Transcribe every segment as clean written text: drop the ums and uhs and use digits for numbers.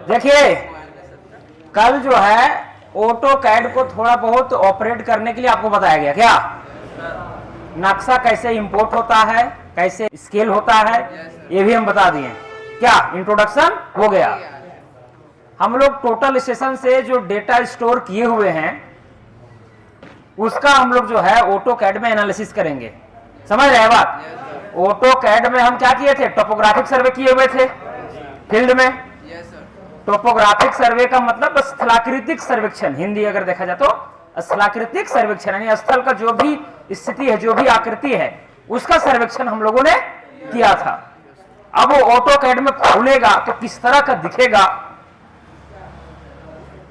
देखिए कल जो है ऑटो कैड को थोड़ा बहुत ऑपरेट करने के लिए आपको बताया गया, क्या नक्शा कैसे इंपोर्ट होता है, कैसे स्केल होता है, ये भी हम बता दिए। क्या इंट्रोडक्शन हो गया। हम लोग टोटल स्टेशन से जो डेटा स्टोर किए हुए हैं उसका हम लोग जो है ऑटो कैड में एनालिसिस करेंगे। समझ रहे हैं बात? ऑटो कैड में हम क्या किए थे, टोपोग्राफिक सर्वे किए हुए थे फील्ड में। टोपोग्राफिक सर्वे का मतलब स्थलाकृतिक सर्वेक्षण, हिंदी अगर देखा जाए तो स्थलाकृतिक सर्वेक्षण, यानी स्थल का जो भी स्थिति है, जो भी आकृति है, उसका सर्वेक्षण हम लोगों ने किया था। अब वो ऑटो कैड में खुलेगा तो किस तरह का दिखेगा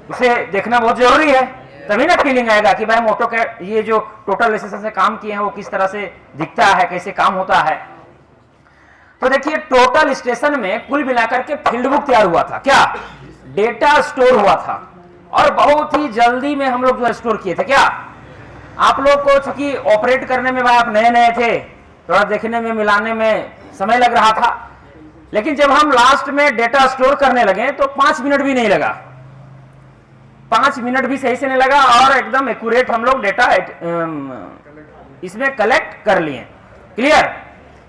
उसे देखना बहुत जरूरी है, तभी ना फीलिंग आएगा कि भाई हम ऑटो कैड ये जो टोटल स्टेशन से काम किए हैं वो किस तरह से दिखता है, कैसे काम होता है। तो देखिए टोटल स्टेशन में कुल मिलाकर के फील्ड बुक तैयार हुआ था, क्या डेटा स्टोर हुआ था, और बहुत ही जल्दी में हम लोग जो स्टोर किए थे। क्या आप लोग को चूंकि ऑपरेट करने में भाई आप नए नए थे, थोड़ा देखने में मिलाने में समय लग रहा था, लेकिन जब हम लास्ट में डेटा स्टोर करने लगे तो 5 मिनट भी नहीं लगा, 5 मिनट भी सही से नहीं लगा, और एकदम एक्यूरेट हम लोग डेटा इसमें कलेक्ट कर लिए। क्लियर?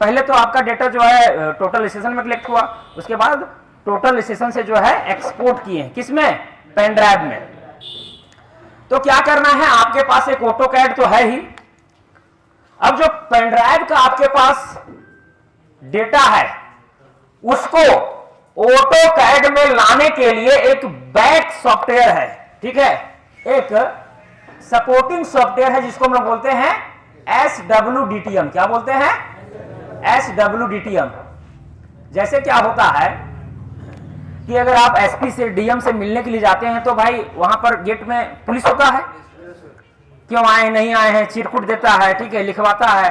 पहले तो आपका डेटा जो है टोटल स्टेशन में कलेक्ट हुआ, उसके बाद टोटल स्टेशन से जो है एक्सपोर्ट किए, किसमें, पेन ड्राइव में। तो क्या करना है, आपके पास एक ऑटो कैड तो है ही, अब जो पेन ड्राइव का आपके पास डेटा है उसको ऑटो कैड में लाने के लिए एक बैक सॉफ्टवेयर है, ठीक है, एक सपोर्टिंग सॉफ्टवेयर है जिसको हम लोग बोलते हैं SWDTM। क्या बोलते हैं? SWDTM। जैसे क्या होता है कि अगर आप एसपी से डीएम से मिलने के लिए जाते हैं तो भाई वहां पर गेट में पुलिस होता है, क्यों आए नहीं आए हैं चिरकुट देता है, ठीक है, लिखवाता है,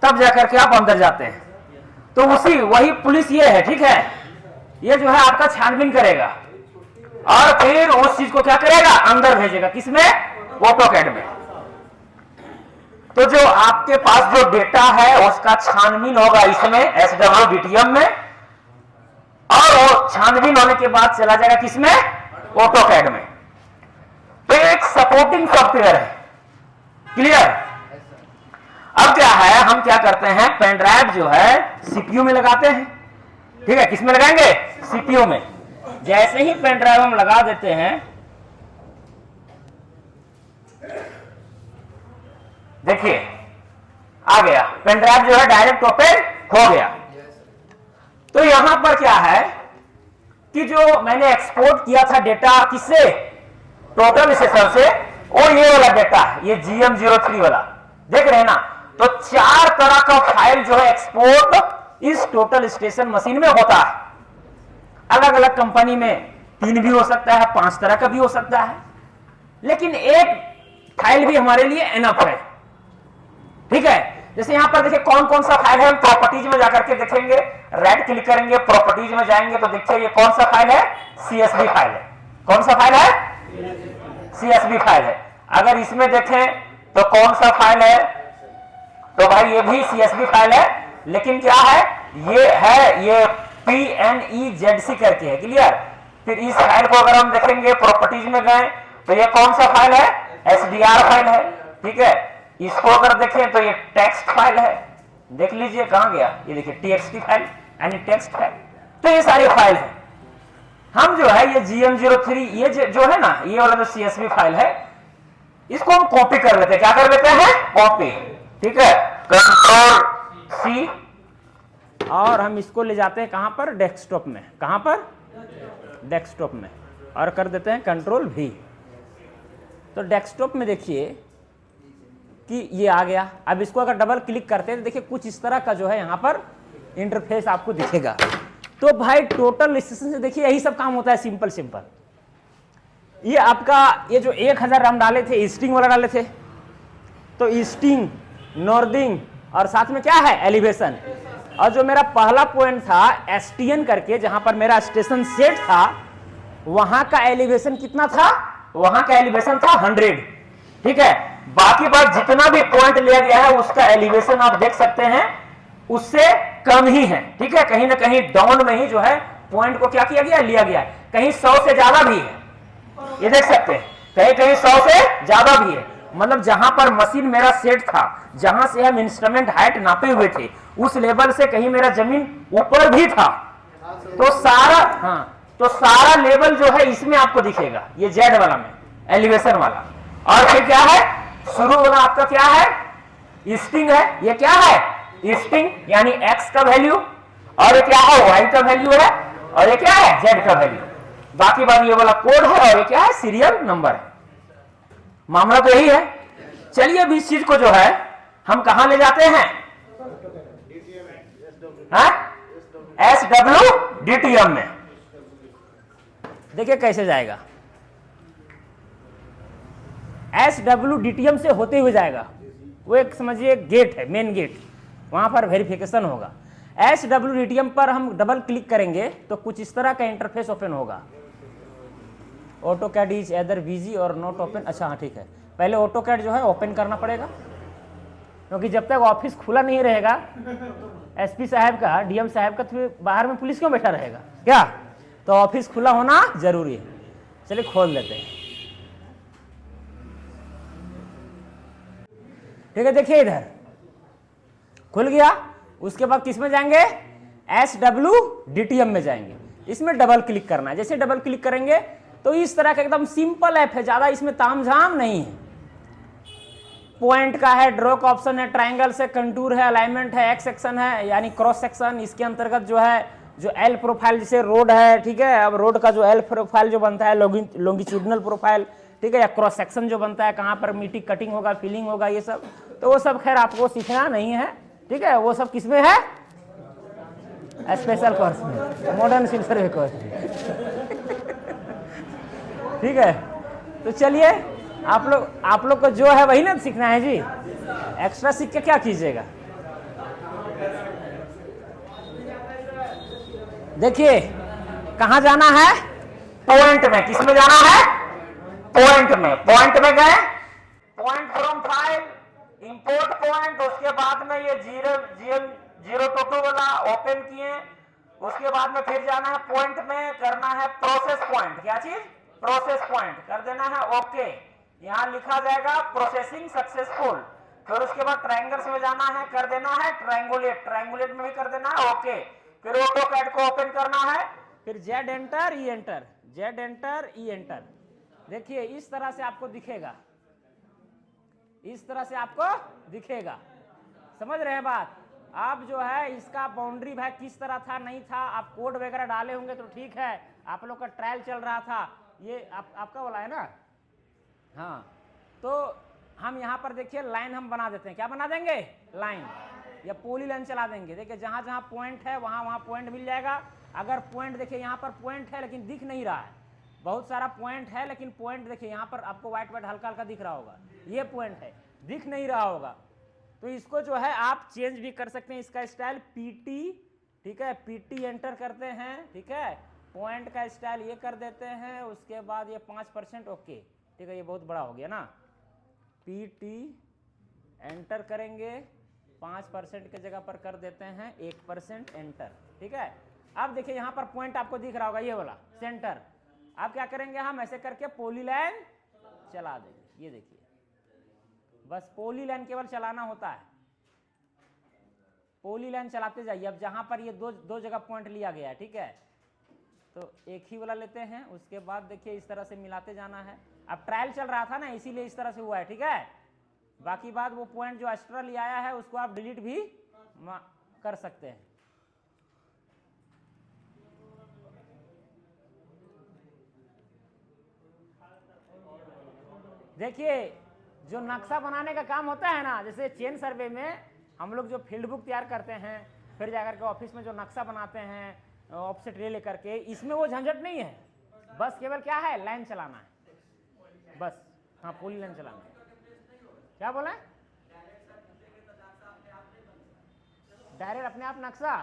तब जाकर के आप अंदर जाते हैं। तो वही पुलिस ये है, ठीक है, ये जो है आपका छानबीन करेगा और फिर उस चीज को क्या करेगा, अंदर भेजेगा, किसमें, ऑटो कैड में। तो जो आपके पास जो डेटा है उसका छानबीन होगा इसमें SWDTM में, और वो छानबीन होने के बाद चला जाएगा किसमें, ऑटो कैड में। तो एक सपोर्टिंग सॉफ्टवेयर है। क्लियर? अब क्या है, हम क्या करते हैं, पेन ड्राइव जो है सीपीयू में लगाते हैं, ठीक है, किसमें लगाएंगे, सीपीयू में। जैसे ही पेन ड्राइव हम लगा देते हैं, देखिए आ गया पेन ड्राइव जो है डायरेक्ट ओपन हो गया। तो यहां पर क्या है कि जो मैंने एक्सपोर्ट किया था डेटा किससे, टोटल स्टेशन से, और ये वाला डेटा है, ये GM03 वाला, देख रहे हैं ना। तो 4 तरह का फाइल जो है एक्सपोर्ट इस टोटल स्टेशन मशीन में होता है। अलग अलग कंपनी में 3 भी हो सकता है, 5 तरह का भी हो सकता है, लेकिन एक फाइल भी हमारे लिए एनफ है, ठीक है। जैसे यहां पर देखिए कौन कौन सा फाइल है, हम प्रॉपर्टीज में जाकर के देखेंगे, राइट क्लिक करेंगे, प्रॉपर्टीज में जाएंगे तो देखिए ये कौन सा फाइल है, CSV फाइल है। कौन सा फाइल है, CSV फाइल है। अगर इसमें देखें तो कौन सा फाइल है, तो भाई ये भी CSV फाइल है, लेकिन क्या है, ये PNEZC करके है। क्लियर? फिर इस फाइल को अगर हम देखेंगे, प्रॉपर्टीज में गए तो ये कौन सा फाइल है, SDR फाइल है, ठीक है। इसको अगर देखें तो ये टेक्स्ट फाइल है, देख लीजिए कहां गया, ये देखिए TXT फाइल, यानी टेक्स्ट फाइल। तो ये सारी फाइल है। हम जो है ये GM03 ये जो है ना, ये वाला जो CSV फाइल है, इसको हम कॉपी कर लेते हैं। क्या कर लेते हैं, कॉपी, ठीक है, Ctrl+C, और हम इसको ले जाते हैं कहां पर, डेस्कटॉप में। कहां पर, डेस्कटॉप में, और कर देते हैं Ctrl+V। तो डेस्कटॉप में देखिए कि ये आ गया। अब इसको अगर डबल क्लिक करते हैं तो देखिए कुछ इस तरह का जो है यहाँ पर इंटरफेस आपको दिखेगा। तो भाई टोटल स्टेशन से देखिए यही सब काम होता है, सिंपल सिंपल। ये आपका ये जो 1000 हम डाले थे, ईस्टिंग वाला डाले थे, तो ईस्टिंग, नॉर्दिंग, और साथ में क्या है, एलिवेशन। और जो मेरा पहला पॉइंट था STN करके, जहां पर मेरा स्टेशन सेट था, वहां का एलिवेशन कितना था, वहां का एलिवेशन था 100, ठीक है। बाकी बात जितना भी पॉइंट लिया गया है उसका एलिवेशन आप देख सकते हैं उससे कम ही है, ठीक है। कहीं ना कहीं डाउन में ही जो है पॉइंट को क्या किया गया, लिया गया है। कहीं 100 से ज्यादा भी है, ये देख सकते हैं, कहीं कहीं 100 से ज्यादा भी है। मतलब जहां पर मशीन मेरा सेट था, जहां से हम इंस्ट्रूमेंट हाइट नापे हुए थे, उस लेवल से कहीं मेरा जमीन ऊपर भी था। तो सारा लेवल जो है इसमें आपको दिखेगा, ये जेड वाला में, एलिवेशन वाला। और फिर क्या है, शुरू वाला आपका क्या है, स्टिंग है। ये क्या है, स्टिंग यानी एक्स का वैल्यू, और ये क्या है, वाई का वैल्यू है, और ये क्या है, जेड का वैल्यू। बाकी बात ये वाला कोड है, और ये क्या है, सीरियल नंबर है। मामला तो यही है। चलिए अब इस चीज को जो है हम कहां ले जाते हैं, SWDTM में। देखिए कैसे जाएगा, SWDTM से होते हुए जाएगा। वो एक समझिए गेट है, मेन गेट, वहां पर वेरिफिकेशन होगा। SWDTM पर हम डबल क्लिक करेंगे तो कुछ इस तरह का इंटरफेस ओपन होगा। ऑटोकैड इज एदर बिजी और नॉट ओपन। अच्छा हाँ ठीक है, पहले ऑटोकैड जो है ओपन करना पड़ेगा, क्योंकि जब तक ऑफिस खुला नहीं रहेगा एसपी साहब का, डीएम साहब का, तो बाहर में पुलिस क्यों बैठा रहेगा क्या? तो ऑफिस खुला होना जरूरी है। चलिए खोल लेते हैं। ठीक है, देखिए इधर खुल गया। उसके बाद किस में जाएंगे, SWDTM में जाएंगे। इसमें डबल क्लिक करना है। जैसे डबल क्लिक करेंगे तो इस तरह का एकदम सिंपल ऐप है, ज्यादा इसमें तामझाम नहीं है। पॉइंट का है, ड्रॉ का ऑप्शन है, ट्रायंगल से कंटूर है, अलाइनमेंट है, एक्स सेक्शन है यानी क्रॉस सेक्शन। इसके अंतर्गत जो है जो एल प्रोफाइल, जैसे रोड है, ठीक है, अब रोड का जो एल प्रोफाइल जो बनता है, लॉन्गिट्यूडनल प्रोफाइल, ठीक है, या क्रॉस सेक्शन जो बनता है, कहाँ पर मिट्टी कटिंग होगा, फिलिंग होगा, ये सब तो वो सब खैर आपको सीखना नहीं है, ठीक है, वो सब किसमें है, स्पेशल कोर्स में, मॉडर्न सिविल सर्वे कोर्स में। ठीक है, तो चलिए आप लोग को जो है वही ना सीखना है जी, एक्स्ट्रा सीख के क्या कीजिएगा। देखिए कहां जाना है, पॉइंट में। किस में जाना है, पॉइंट में। पॉइंट में गए, point from file, import point. उसके बाद में ये जीरो टोटो वाला ओपन किए। उसके बाद में फिर जाना है पॉइंट में, करना है प्रोसेस पॉइंट। क्या चीज, प्रोसेस पॉइंट कर देना है, ओके। यहां लिखा जाएगा प्रोसेसिंग सक्सेसफुल। फिर उसके बाद ट्रायंगल्स में जाना है, कर देना है ट्रायंगुलेट, ट्रायंगुलेट में भी कर देना है, ओके। फिर ऑटोकैड को ओपन करना है, फिर जेड एंटर, ई एंटर, जेड एंटर, ई एंटर। देखिए इस तरह से आपको दिखेगा, इस तरह से आपको दिखेगा। समझ रहे हैं बात? आप जो है इसका बाउंड्री भाग किस तरह था, नहीं था, आप कोड वगैरह डाले होंगे तो ठीक है, आप लोग का ट्रायल चल रहा था, ये आपका वाला है ना। हाँ, तो हम यहाँ पर देखिए लाइन हम बना देते हैं। क्या बना देंगे, लाइन या पोली लाइन चला देंगे। देखिए जहाँ जहाँ पॉइंट है वहाँ पॉइंट मिल जाएगा। अगर पॉइंट देखिए यहाँ पर पॉइंट है लेकिन दिख नहीं रहा है, बहुत सारा पॉइंट है लेकिन पॉइंट देखिए यहाँ पर आपको व्हाइट हल्का हल्का दिख रहा होगा, ये पॉइंट है, दिख नहीं रहा होगा, तो इसको जो है आप चेंज भी कर सकते हैं। इसका स्टाइल PT, ठीक है, PT एंटर करते हैं, ठीक है, पॉइंट का स्टाइल ये कर देते हैं। उसके बाद ये 5% ओके, ठीक है, ये बहुत बड़ा हो गया ना। PT एंटर करेंगे, 5% के जगह पर कर देते हैं 1% एंटर, ठीक है। अब देखिए यहाँ पर पॉइंट आपको दिख रहा होगा, ये वाला सेंटर। अब क्या करेंगे, हम ऐसे करके पोली लाइन चला देंगे। ये देखिए बस पोली लाइन केवल चलाना होता है, पोली लाइन चलाते जाइए। अब जहां पर ये दो जगह पॉइंट लिया गया है, ठीक है, तो एक ही वाला लेते हैं। उसके बाद देखिए इस तरह से मिलाते जाना है। अब ट्रायल चल रहा था ना, इसीलिए इस तरह से हुआ है, ठीक है। बाकी बात वो पॉइंट जो एक्स्ट्रा ले आया है उसको आप डिलीट भी कर सकते हैं। देखिए जो नक्शा बनाने का काम होता है ना, जैसे चेन सर्वे में हम लोग जो फील्ड बुक तैयार करते हैं, फिर जाकर के ऑफिस में जो नक्शा बनाते हैं ऑफसेट ले लेकर के, इसमें वो झंझट नहीं है। बस केवल क्या है, लाइन चलाना है बस। हाँ, पूरी लाइन चलाना है। क्या बोले, डायरेक्ट अपने आप नक्शा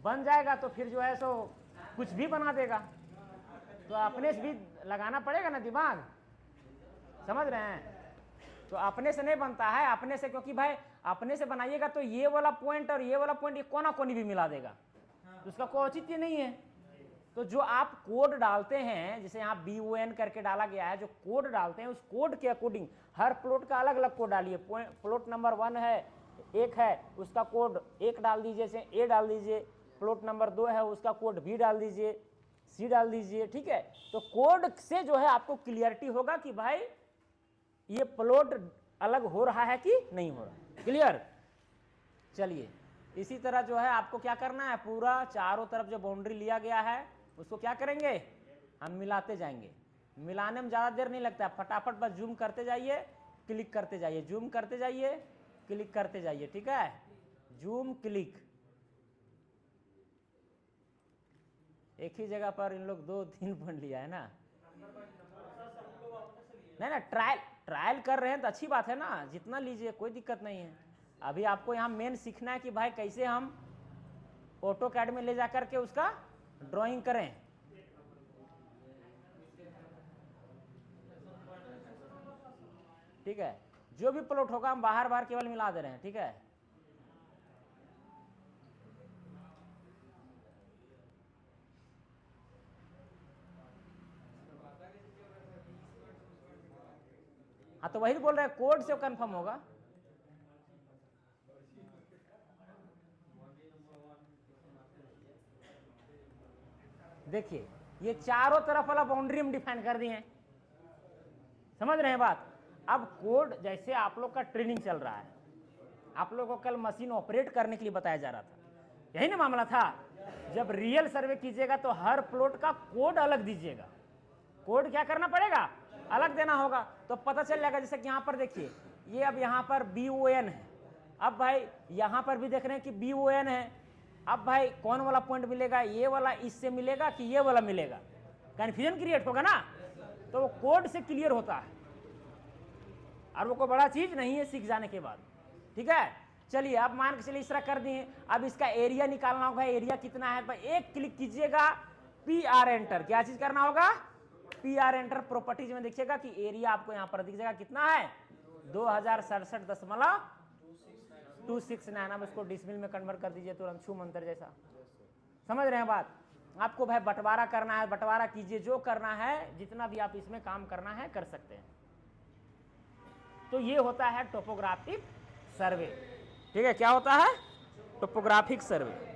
बन जाएगा तो फिर जो है सो कुछ भी बना देगा। तो अपने से भी लगाना पड़ेगा ना दिमाग, समझ रहे हैं। तो अपने से नहीं बनता है, अपने से, क्योंकि भाई अपने से बनाइएगा तो ये वाला पॉइंट और ये वाला पॉइंट ये कोना कोनी भी मिला देगा, तो उसका कोई औचित्य नहीं है। तो जो आप कोड डालते हैं, जैसे यहाँ BON करके डाला गया है, जो कोड डालते हैं उस कोड के अकॉर्डिंग हर प्लॉट का अलग अलग कोड डालिए। प्लॉट नंबर 1 है, 1 है, उसका कोड 1 डाल दीजिए, जैसे A डाल दीजिए। प्लॉट नंबर 2 है, उसका कोड B डाल दीजिए, C डाल दीजिए, ठीक है। तो कोड से जो है आपको क्लियरिटी होगा कि भाई ये प्लॉट अलग हो रहा है कि नहीं हो रहा। क्लियर? चलिए, इसी तरह जो है आपको क्या करना है, पूरा चारों तरफ जो बाउंड्री लिया गया है उसको क्या करेंगे, हम मिलाते जाएंगे। मिलाने में ज़्यादा देर नहीं लगता है, फटाफट बस जूम करते जाइए, क्लिक करते जाइए, जूम करते जाइए, क्लिक करते जाइए, ठीक है। जूम क्लिक, एक ही जगह पर इन लोग 2-3 पॉइंट लिया है ना। नहीं ना, ट्रायल कर रहे हैं तो अच्छी बात है ना, जितना लीजिए, कोई दिक्कत नहीं है। अभी आपको यहाँ मेन सीखना है कि भाई कैसे हम ऑटोकैड में ले जा करके उसका ड्राइंग करें। ठीक है, जो भी प्लॉट होगा हम बाहर बाहर केवल मिला दे रहे हैं, ठीक है। हाँ, तो वही बोल रहे हैं, कोड से कंफर्म होगा। देखिए, ये चारों तरफ वाला बाउंड्री हम डिफाइन कर दिए हैं, समझ रहे हैं बात। अब कोड, जैसे आप लोग का ट्रेनिंग चल रहा है, आप लोगों को कल मशीन ऑपरेट करने के लिए बताया जा रहा था, यही ना मामला था। जब रियल सर्वे कीजिएगा तो हर प्लॉट का कोड अलग दीजिएगा। कोड क्या करना पड़ेगा, अलग देना होगा, तो पता चल जाएगा। जैसे कि यहाँ पर देखिए, ये अब यहाँ पर BON है, अब भाई यहाँ पर भी देख रहे हैं कि BON है। अब भाई कौन वाला पॉइंट मिलेगा, ये वाला इससे मिलेगा कि ये वाला मिलेगा, कन्फ्यूजन क्रिएट होगा ना। तो वो कोड से क्लियर होता है और वो कोई बड़ा चीज नहीं है सीख जाने के बाद, ठीक है। चलिए, अब मान के चलिए इस तरह कर दिए। अब इसका एरिया निकालना होगा, एरिया कितना है, भाई एक क्लिक कीजिएगा, PR एंटर। क्या चीज करना होगा, PR एंटर। प्रॉपर्टीज में देखिएगा कि एरिया आपको यहाँ पर दिख जाएगा, कितना है, 2067.269। अब इसको डिसमिल में कन्वर्ट कर दीजिए तुरंत, छू मंतर जैसा। समझ रहे हैं बात। आपको भाई बंटवारा करना है, बंटवारा कीजिए, जो करना है, जितना भी आप इसमें काम करना है कर सकते हैं। तो ये होता है टोपोग्राफिक सर्वे, ठीक है। क्या होता है, टोपोग्राफिक सर्वे।